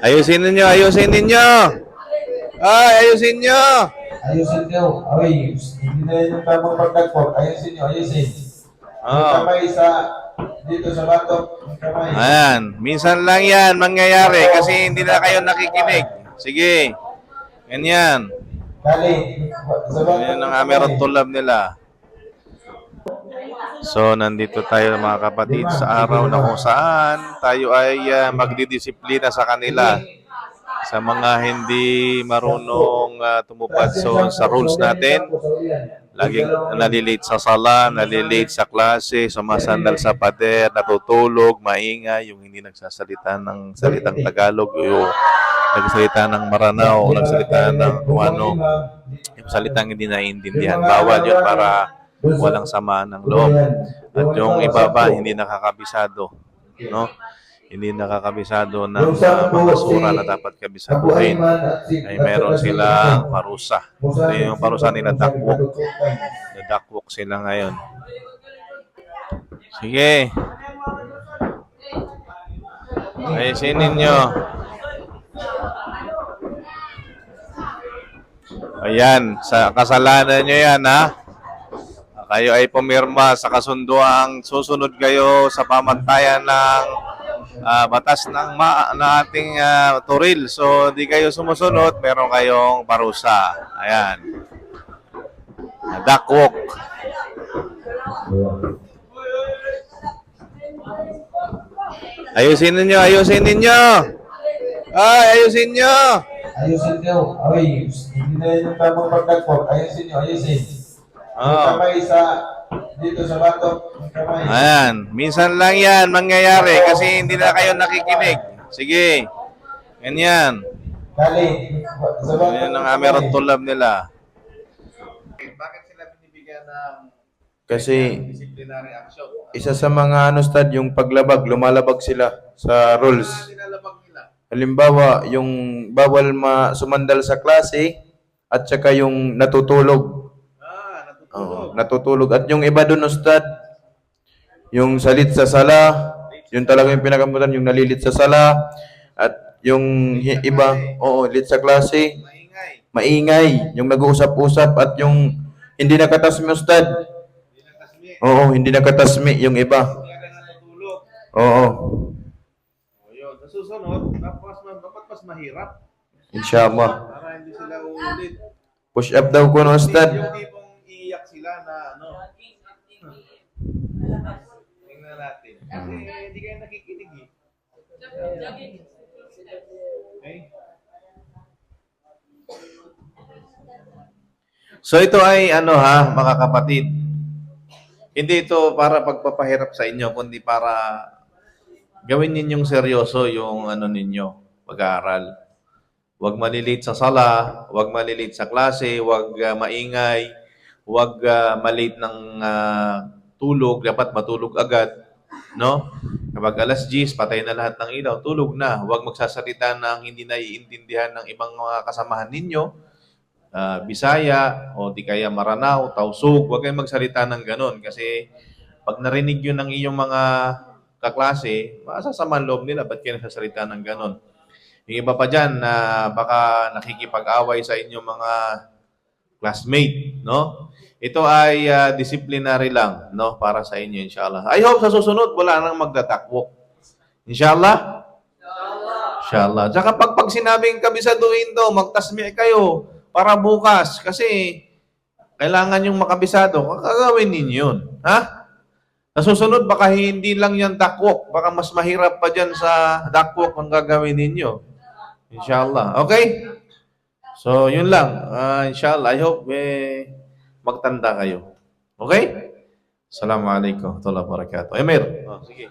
Ayusin ninyo, ayusin ninyo. Ay, ayusin nyo. Ayusin nyo. Ay, hindi na yun yung tamang pagdagpot. Ayusin nyo, ayusin. Yung Oh. kamay dito sa batok. Yung kamay. Ayan, minsan lang yan mangyayari kasi hindi na kayo nakikinig. Sige, ganyan. Kali. Sa batok Yan ng ang kamay. Ameron tulab nila. So, nandito tayo mga kapatid sa araw na kung saan tayo ay magdidisiplina sa kanila. Sa mga hindi marunong tumupad sa rules natin, laging nalilate sa sala, nalilate sa klase, sumasandal sa pader, natutulog, maingay, yung hindi nagsasalita ng salitang Tagalog, yung nagsalita ng Maranao, nagsalita ng ano, yung salitang hindi naiintindihan. Bawal yun para walang sama ng loob. At yung iba ba, hindi nakakabisado, no? Hindi nakakabisado ng mga sura na dapat kabisaduhin, ay meron silang parusa. So, yung parusa nila, dakwok. Nadakwok sila ngayon. Sige. Ayusin ninyo. Ayan, sa kasalanan nyo yan, ha? Kayo ay pumirma sa kasunduang susunod kayo sa pamantayan ng batas ng ating turil. So, di kayo sumusunod, meron kayong parusa. Ayan. Dakwok. Ayusin ninyo, ayusin ninyo. Ay, ayusin nyo. Ayusin nyo. Ay, hindi na yun yung tamang pagdagpot. Ayusin nyo, ayusin. Yung kamay dito sa batok. Yung kamay. Ayan, minsan lang yan mangyayari kasi hindi na kayo nakikinig. Sige, ganyan. Kali. Sa batok Yan ang ng Ameron kamay. tulab nila. Bakit sila binibigyan ng Kasi disciplinary action? isa sa mga stad, yung paglabag, lumalabag sila sa rules. Nilalabag nila. Halimbawa, yung bawal sumandal sa klase at saka yung natutulog. Natutulog. Natutulog. At yung iba dun, ustad, yung salit sa sala, yun talaga yung pinakamutan, yung nalilit sa sala. At yung iba, lit sa klase, Maingay. maingay, yung nag-uusap-usap at yung hindi nakatasmi, ustad. Hindi nakasmi. Hindi nakatasmi yung iba. Hindi ka natutulog. Oo, O yun. Sa susunod, dapat mas mahirap. inshallah. Para hindi sila uulit. Push up daw ko, no, ustad. Yung tipong iiyak sila na tingnan natin. Kasi hindi kayo nakikinig eh. Okay? So ito ay mga kapatid. Hindi ito para pagpapahirap sa inyo, kundi para gawin ninyong seryoso yung ninyo, pag-aaral. Huwag malilate sa sala, huwag malilate sa klase, huwag maingay, huwag malate ng tulog, dapat matulog agad, no? Kapag alas 10, patay na lahat ng ilaw, tulog na. Huwag magsasalita ng hindi naiintindihan ng ibang mga kasamahan ninyo. Bisaya o di kaya Maranao, Tausug, huwag kayong magsalita ng ganon kasi pag narinig yun ng iyong mga kaklase, masasama ang loob nila, ba't kayo nagsasalita ng ganon? Yung iba pa dyan na baka nakikipag-away sa inyong mga classmate, no? Ito ay disciplinary lang, no? Para sa inyo, inshallah. I hope sa susunod, wala nang magdatakwok. Inshallah? Inshallah. Tsaka pag sinabing kabisaduhin daw, magtasmi kayo para bukas. Kasi kailangan yung makabisado. Kakagawin ninyo yun. Ha? Sa susunod, baka hindi lang yan dakwok. Baka mas mahirap pa dyan sa dakwok ang gagawin ninyo. Inshallah. Okay? So, yun lang. Inshallah. I hope magtanda kayo. Okay? Assalamualaikum warahmatullahi wabarakatuh. Emir. Sige.